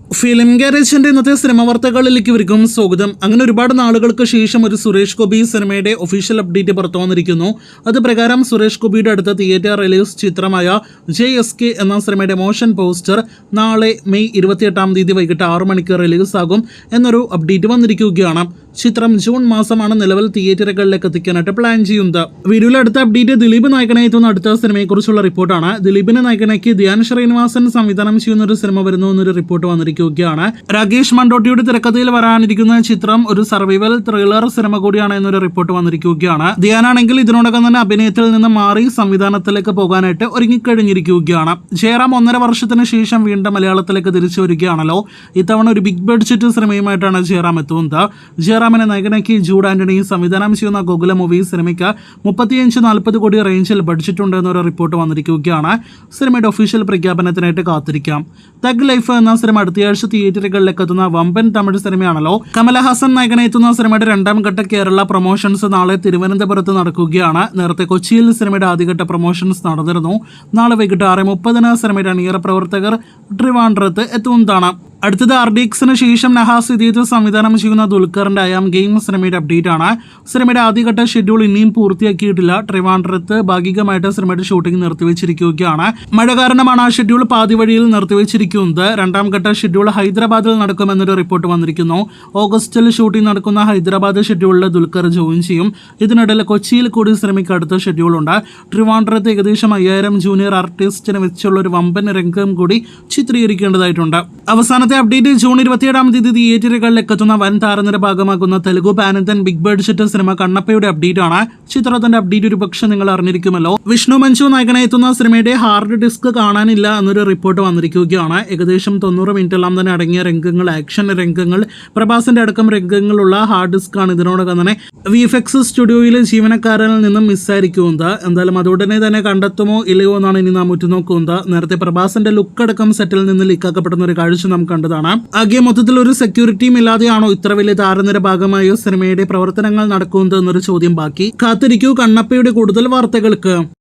Film ഗാരേജിന്റെ ഇന്നത്തെ cinema വാർത്തകളിലേക്ക് ഇവർക്കും സ്വാഗതം. അങ്ങനെ ഒരുപാട് നാളുകൾക്ക് ശേഷം ഒരു സുരേഷ് ഗോപി സിനിമയുടെ ഒഫീഷ്യൽ അപ്ഡേറ്റ് പുറത്തു വന്നിരിക്കുന്നു. അത് പ്രകാരം സുരേഷ് ഗോപിയുടെ അടുത്ത തിയേറ്റർ റിലീസ് ചിത്രമായ JSK എന്ന സിനിമയുടെ മോഷൻ പോസ്റ്റർ നാളെ മെയ് 28 തീയതി വൈകിട്ട് 6 മണിക്ക് റിലീസാകും എന്നൊരു അപ്ഡേറ്റ് വന്നിരിക്കുകയാണ്. ചിത്രം ജൂൺ മാസമാണ് നിലവിൽ തിയേറ്ററുകളിലേക്ക് എത്തിക്കാനായിട്ട് പ്ലാൻ ചെയ്യുന്നത്. വീഡിയോയിൽ അടുത്ത അപ്ഡേറ്റ് ദിലീപ് നായകനെ എത്തുന്ന അടുത്ത സിനിമയെക്കുറിച്ചുള്ള റിപ്പോർട്ടാണ്. ദിലീപിനെ നായകനാക്കി ധ്യാൻ ശ്രീനിവാസൻ സംവിധാനം ചെയ്യുന്ന ഒരു സിനിമ വരുന്നു എന്നൊരു റിപ്പോർട്ട് വന്നിരിക്കുകയാണ്. രാകേഷ് മണ്ടോട്ടിയുടെ തിരക്കഥയിൽ വരാനിരിക്കുന്ന ചിത്രം ഒരു സർവൈവൽ ത്രില്ലർ സിനിമ കൂടിയാണ് എന്നൊരു റിപ്പോർട്ട് വന്നിരിക്കുകയാണ്. ധ്യാനാണെങ്കിൽ ഇതിനോടകം തന്നെ അഭിനയത്തിൽ നിന്ന് മാറി സംവിധാനത്തിലേക്ക് പോകാനായിട്ട് ഒരുങ്ങിക്കഴിഞ്ഞിരിക്കുകയാണ്. ജയറാം 1.5 വർഷത്തിന് ശേഷം വീണ്ടും മലയാളത്തിലേക്ക് തിരിച്ചു വരികയാണല്ലോ. ഇത്തവണ ഒരു ബിഗ് ബഡ്ജറ്റ് സിനിമയുമായിട്ടാണ് ജയറാം എത്തുന്നത്. ജയറാമിനെ നായകനാക്കി ജൂഡ് ആന്റണി സംവിധാനം ചെയ്യുന്ന ഗോകുല മൂവി സിനിമയ്ക്ക് 35-40 കോടി റേഞ്ചിൽ ബഡ്ജറ്റ് ഉണ്ട് എന്നൊരു റിപ്പോർട്ട് വന്നിരിക്കുകയാണ്. സിനിമയുടെ ഒഫീഷ്യൽ പ്രഖ്യാപനത്തിനായിട്ട് കാത്തിരിക്കാം. തഗ് ലൈഫ് എന്ന സിനിമ അടുത്തയാഴ്ച തിയേറ്ററുകളിലേക്ക് എത്തുന്ന വമ്പൻ തമിഴ് സിനിമയാണല്ലോ. കമലഹാസൻ നായകനെ എത്തുന്ന സിനിമയുടെ 2ാം ഘട്ട കേരള പ്രൊമോഷൻസ് നാളെ തിരുവനന്തപുരത്ത് നടക്കുകയാണ്. നേരത്തെ കൊച്ചിയിൽ സിനിമയുടെ ആദ്യഘട്ട പ്രൊമോഷൻസ് നടന്നിരുന്നു. നാളെ വൈകിട്ട് 6:30 സിനിമയുടെ അണിയറ പ്രവർത്തകർ ട്രിവാൻഡ്രത്ത് എത്തുന്നതാണ്. അടുത്തത് RDXന് ശേഷം നഹാസ് ഇദീത്ത് സംവിധാനം ചെയ്യുന്ന ദുൽഖറിന്റെ ഐ ആം ഗെയിം സിനിമയുടെ അപ്ഡേറ്റ് ആണ്. സിനിമയുടെ ആദ്യഘട്ട ഷെഡ്യൂൾ ഇനിയും പൂർത്തിയാക്കിയിട്ടില്ല. ട്രിവാൻഡ്രത്ത് ഭാഗികമായിട്ട് സിനിമയുടെ ഷൂട്ടിംഗ് നിർത്തിവെച്ചിരിക്കുകയാണ്. മഴ കാരണമാണ് ആ ഷെഡ്യൂൾ പാതി വഴിയിൽ നിർത്തിവെച്ചിരിക്കുന്നത്. 2ാം ഘട്ട ഷെഡ്യൂൾ ഹൈദരാബാദിൽ നടക്കുമെന്നൊരു റിപ്പോർട്ട് വന്നിരിക്കുന്നു. ഓഗസ്റ്റിൽ ഷൂട്ടിംഗ് നടക്കുന്ന ഹൈദരാബാദ് ഷെഡ്യൂളിൽ ദുൽഖർ ജോയിൻ ചെയ്യും. ഇതിനിടയിൽ കൊച്ചിയിൽ കൂടി സിനിമയ്ക്ക് അടുത്ത ഷെഡ്യൂളുണ്ട്. ട്രിവാൻഡ്രത്ത് ഏകദേശം 5000 ജൂനിയർ ആർട്ടിസ്റ്റിനെ വെച്ചുള്ള ഒരു വമ്പൻ രംഗം കൂടി ചിത്രീകരിക്കേണ്ടതായിട്ടുണ്ട്. അവസാന അപ്ഡേറ്റ് ജൂൺ 27 തീയതി തിയേറ്ററുകളിലേക്ക് എത്തുന്ന വൻ താരനിര ഭാഗമാക്കുന്ന തെലുഗു പാനന്തൻ ബിഗ് ബഡ്ജറ്റ് സിനിമ കണ്ണപ്പയുടെ അപ്ഡേറ്റ് ആണ്. ചിത്രത്തിന്റെ അപ്ഡേറ്റ് ഒരു പക്ഷെ നിങ്ങൾ അറിഞ്ഞിരിക്കുമല്ലോ. വിഷ്ണു മഞ്ജു നായകനെ എത്തുന്ന സിനിമയുടെ ഹാർഡ് ഡിസ്ക് കാണാനില്ല എന്നൊരു റിപ്പോർട്ട് വന്നിരിക്കുകയാണ്. ഏകദേശം 90 മിനിറ്റെല്ലാം തന്നെ അടങ്ങിയ രംഗങ്ങൾ, ആക്ഷൻ രംഗങ്ങൾ, പ്രഭാസിന്റെ അടക്കം രംഗങ്ങളുള്ള ഹാർഡ് ഡിസ്ക് ആണ് ഇതിനോടകം തന്നെ VFX സ്റ്റുഡിയോയിലെ ജീവനക്കാരനിൽ നിന്നും മിസ്സായിരിക്കുന്നത്. എന്തായാലും അതുടനെ തന്നെ കണ്ടെത്തുമോ ഇല്ലയോ എന്നാണ് ഇനി നാം ഉറ്റുനോക്കുന്നത്. നേരത്തെ പ്രഭാസിന്റെ ലുക്ക് അടക്കം സെറ്റിൽ നിന്ന് ലീക്കാക്കപ്പെടുന്ന ഒരു കാഴ്ച നാം കണ്ടതാണ്. ആകെ മൊത്തത്തിൽ ഒരു സെക്യൂരിറ്റിയും ഇല്ലാതെയാണോ ഇത്ര വലിയ താരനിര ഭാഗമായോ സിനിമയുടെ പ്രവർത്തനങ്ങൾ നടക്കുന്നത് എന്നൊരു ചോദ്യം ബാക്കി. കാത്തിരിക്കൂ കണ്ണപ്പയുടെ കൂടുതൽ വാർത്തകൾക്ക്.